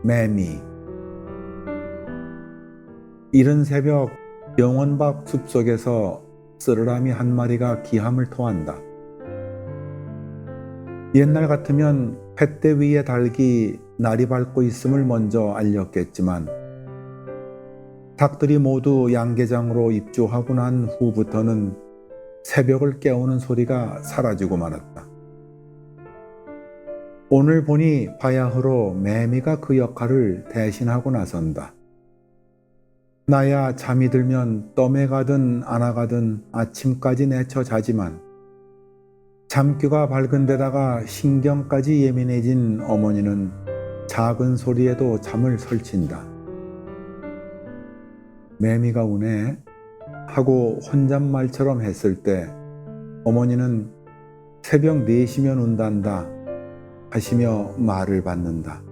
매미. 이른 새벽 영원 밖 숲속에서 쓰르라미 한 마리가 기함을 토한다. 옛날 같으면 팻대 위에 닭이 날이 밝고 있음을 먼저 알렸겠지만 닭들이 모두 양계장으로 입주하고 난 후부터는 새벽을 깨우는 소리가 사라지고 말았다. 오늘 보니 바야흐로 매미가 그 역할을 대신하고 나선다. 나야 잠이 들면 덤에 가든 안아 가든 아침까지 내쳐 자지만 잠귀가 밝은 데다가 신경까지 예민해진 어머니는 작은 소리에도 잠을 설친다. 매미가 우네 하고 혼잣말처럼 했을 때 어머니는 새벽 4시면 운단다 하시며 말을 받는다.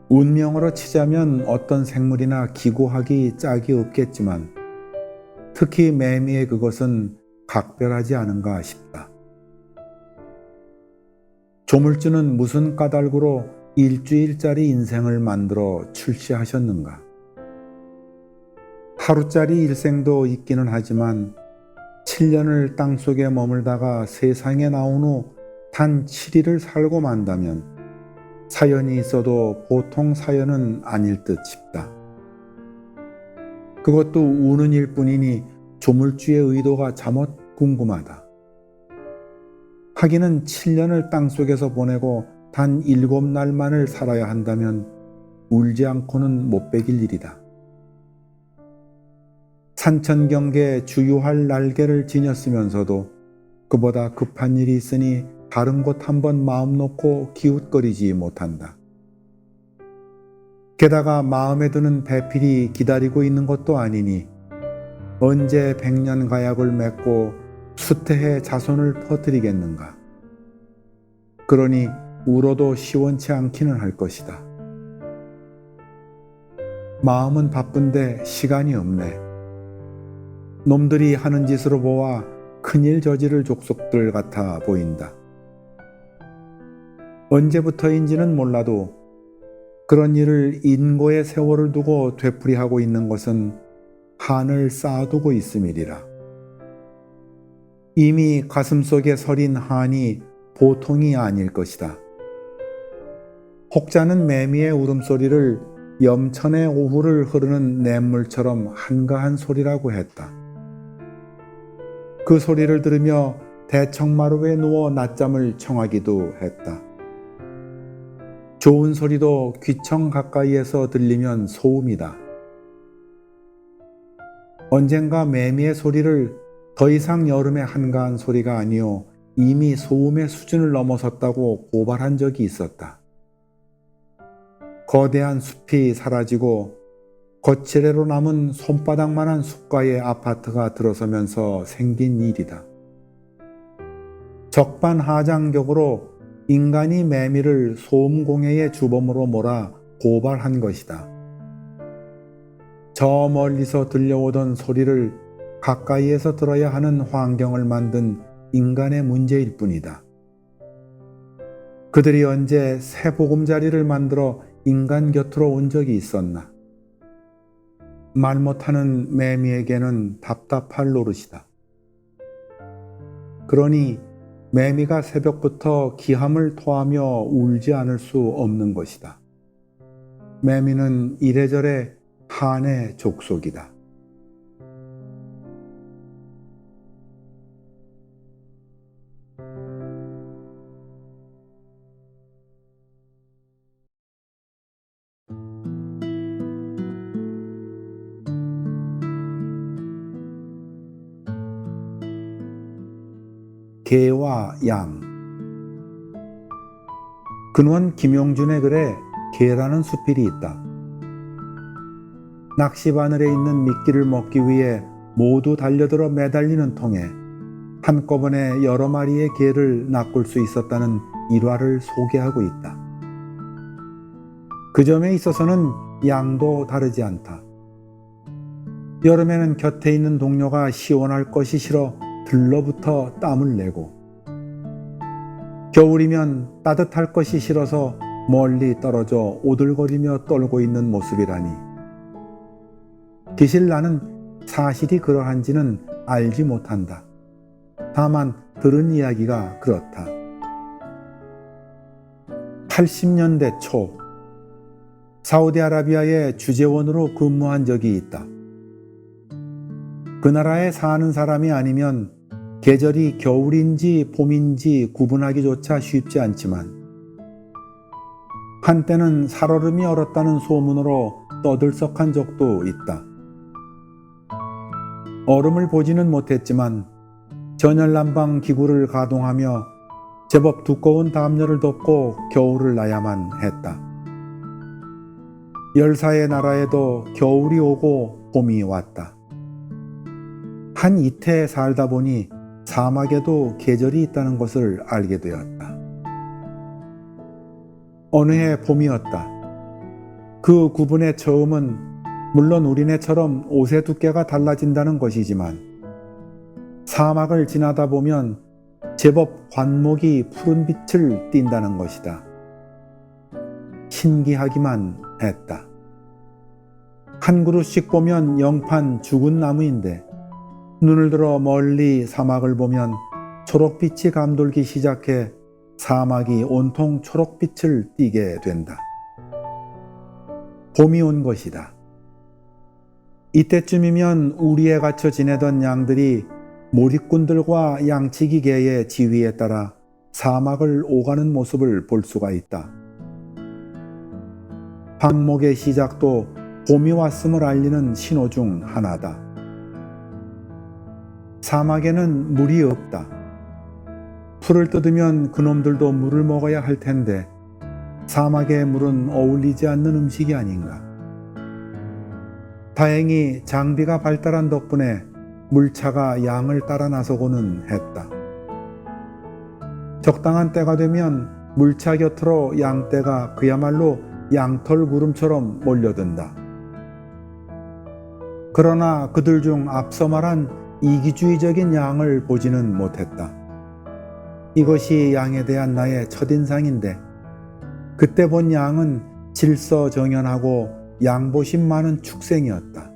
운명으로 치자면 어떤 생물이나 기고하기 짝이 없겠지만 특히 매미의 그것은 각별하지 않은가 싶다. 조물주는 무슨 까닭으로 일주일짜리 인생을 만들어 출시하셨는가? 하루짜리 일생도 있기는 하지만 7년을 땅속에 머물다가 세상에 나온 후 단 7일을 살고 만다면 사연이 있어도 보통 사연은 아닐 듯 싶다. 그것도 우는 일뿐이니 조물주의 의도가 잠옷 궁금하다. 하기는 7년을 땅속에서 보내고 단 7날만을 살아야 한다면 울지 않고는 못 베길 일이다. 산천경계에 주유할 날개를 지녔으면서도 그보다 급한 일이 있으니 다른 곳 한번 마음 놓고 기웃거리지 못한다. 게다가 마음에 드는 배필이 기다리고 있는 것도 아니니 언제 백년가약을 맺고 수태해 자손을 터뜨리겠는가. 그러니 울어도 시원치 않기는 할 것이다. 마음은 바쁜데 시간이 없네. 놈들이 하는 짓으로 보아 큰일 저지를 족속들 같아 보인다. 언제부터인지는 몰라도 그런 일을 인고의 세월을 두고 되풀이하고 있는 것은 한을 쌓아두고 있음이리라. 이미 가슴속에 서린 한이 보통이 아닐 것이다. 혹자는 매미의 울음소리를 염천의 오후를 흐르는 냇물처럼 한가한 소리라고 했다. 그 소리를 들으며 대청마루에 누워 낮잠을 청하기도 했다. 좋은 소리도 귀청 가까이에서 들리면 소음이다. 언젠가 매미의 소리를 더 이상 여름의 한가한 소리가 아니요 이미 소음의 수준을 넘어섰다고 고발한 적이 있었다. 거대한 숲이 사라지고 거칠애로 남은 손바닥만한 숲가의 아파트가 들어서면서 생긴 일이다. 적반하장격으로 인간이 매미를 소음공해의 주범으로 몰아 고발한 것이다. 저 멀리서 들려오던 소리를 가까이에서 들어야 하는 환경을 만든 인간의 문제일 뿐이다. 그들이 언제 새 보금자리를 만들어 인간 곁으로 온 적이 있었나? 말 못하는 매미에게는 답답할 노릇이다. 그러니 매미가 새벽부터 기함을 토하며 울지 않을 수 없는 것이다. 매미는 이래저래 한의 족속이다. 개와 양. 근원 김용준의 글에 개라는 수필이 있다. 낚시바늘에 있는 미끼를 먹기 위해 모두 달려들어 매달리는 통에 한꺼번에 여러 마리의 개를 낚을 수 있었다는 일화를 소개하고 있다. 그 점에 있어서는 양도 다르지 않다. 여름에는 곁에 있는 동료가 시원할 것이 싫어 들러붙어 땀을 내고, 겨울이면 따뜻할 것이 싫어서 멀리 떨어져 오들거리며 떨고 있는 모습이라니. 기실 나는 사실이 그러한지는 알지 못한다. 다만 들은 이야기가 그렇다. 80년대 초 사우디아라비아의 주재원으로 근무한 적이 있다. 그 나라에 사는 사람이 아니면 계절이 겨울인지 봄인지 구분하기조차 쉽지 않지만 한때는 살얼음이 얼었다는 소문으로 떠들썩한 적도 있다. 얼음을 보지는 못했지만 전열난방 기구를 가동하며 제법 두꺼운 담요를 덮고 겨울을 나야만 했다. 열사의 나라에도 겨울이 오고 봄이 왔다. 한 이태에 살다 보니 사막에도 계절이 있다는 것을 알게 되었다. 어느 해 봄이었다. 그 구분의 처음은 물론 우리네처럼 옷의 두께가 달라진다는 것이지만 사막을 지나다 보면 제법 관목이 푸른 빛을 띈다는 것이다. 신기하기만 했다. 한 그루씩 보면 영판 죽은 나무인데 눈을 들어 멀리 사막을 보면 초록빛이 감돌기 시작해 사막이 온통 초록빛을 띠게 된다. 봄이 온 것이다. 이때쯤이면 우리에 갇혀 지내던 양들이 몰입꾼들과 양치기 개의 지휘에 따라 사막을 오가는 모습을 볼 수가 있다. 방목의 시작도 봄이 왔음을 알리는 신호 중 하나다. 사막에는 물이 없다. 풀을 뜯으면 그놈들도 물을 먹어야 할 텐데 사막의 물은 어울리지 않는 음식이 아닌가. 다행히 장비가 발달한 덕분에 물차가 양을 따라 나서고는 했다. 적당한 때가 되면 물차 곁으로 양떼가 그야말로 양털 구름처럼 몰려든다. 그러나 그들 중 앞서 말한 이기주의적인 양을 보지는 못했다. 이것이 양에 대한 나의 첫인상인데 그때 본 양은 질서정연하고 양보심 많은 축생이었다.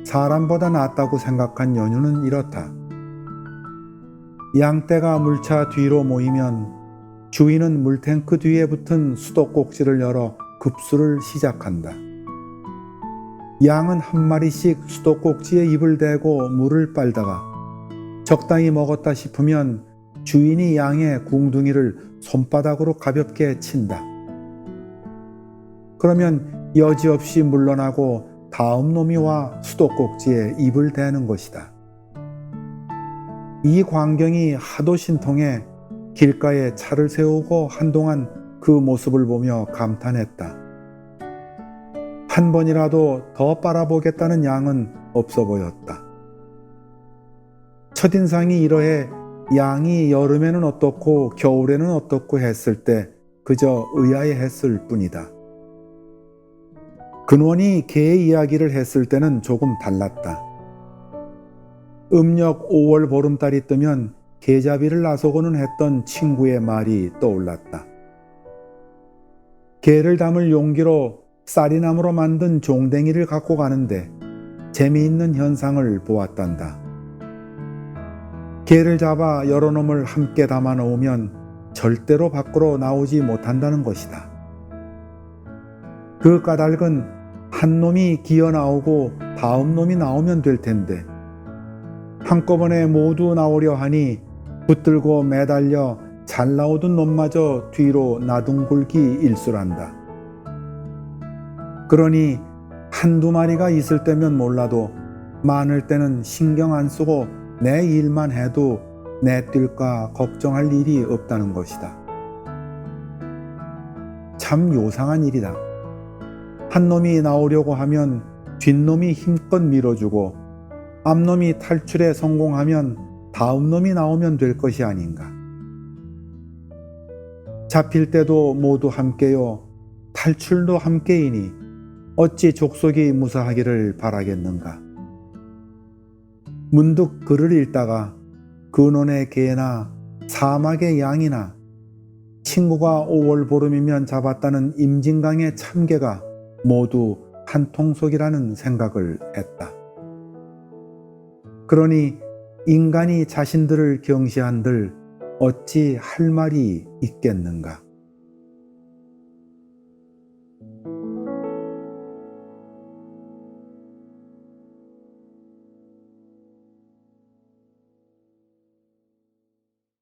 사람보다 낫다고 생각한 연유는 이렇다. 양떼가 물차 뒤로 모이면 주인은 물탱크 뒤에 붙은 수도꼭지를 열어 급수를 시작한다. 양은 한 마리씩 수도꼭지에 입을 대고 물을 빨다가 적당히 먹었다 싶으면 주인이 양의 궁둥이를 손바닥으로 가볍게 친다. 그러면 여지없이 물러나고 다음 놈이 와 수도꼭지에 입을 대는 것이다. 이 광경이 하도 신통해 길가에 차를 세우고 한동안 그 모습을 보며 감탄했다. 한 번이라도 더 빨아보겠다는 양은 없어 보였다. 첫인상이 이러해 양이 여름에는 어떻고 겨울에는 어떻고 했을 때 그저 의아해했을 뿐이다. 근원이 개 이야기를 했을 때는 조금 달랐다. 음력 5월 보름달이 뜨면 개잡이를 나서고는 했던 친구의 말이 떠올랐다. 개를 담을 용기로 쌀이나무로 만든 종댕이를 갖고 가는데 재미있는 현상을 보았단다. 개를 잡아 여러 놈을 함께 담아 놓으면 절대로 밖으로 나오지 못한다는 것이다. 그 까닭은 한 놈이 기어 나오고 다음 놈이 나오면 될 텐데 한꺼번에 모두 나오려 하니 붙들고 매달려 잘 나오던 놈마저 뒤로 나둥굴기 일쑤란다. 그러니 한두 마리가 있을 때면 몰라도 많을 때는 신경 안 쓰고 내 일만 해도 내뛸까 걱정할 일이 없다는 것이다. 참 요상한 일이다. 한 놈이 나오려고 하면 뒷놈이 힘껏 밀어주고 앞놈이 탈출에 성공하면 다음 놈이 나오면 될 것이 아닌가. 잡힐 때도 모두 함께요. 탈출도 함께이니 어찌 족속이 무사하기를 바라겠는가. 문득 글을 읽다가 근원의 개나 사막의 양이나 친구가 5월 보름이면 잡았다는 임진강의 참개가 모두 한 통속이라는 생각을 했다. 그러니 인간이 자신들을 경시한들 어찌 할 말이 있겠는가.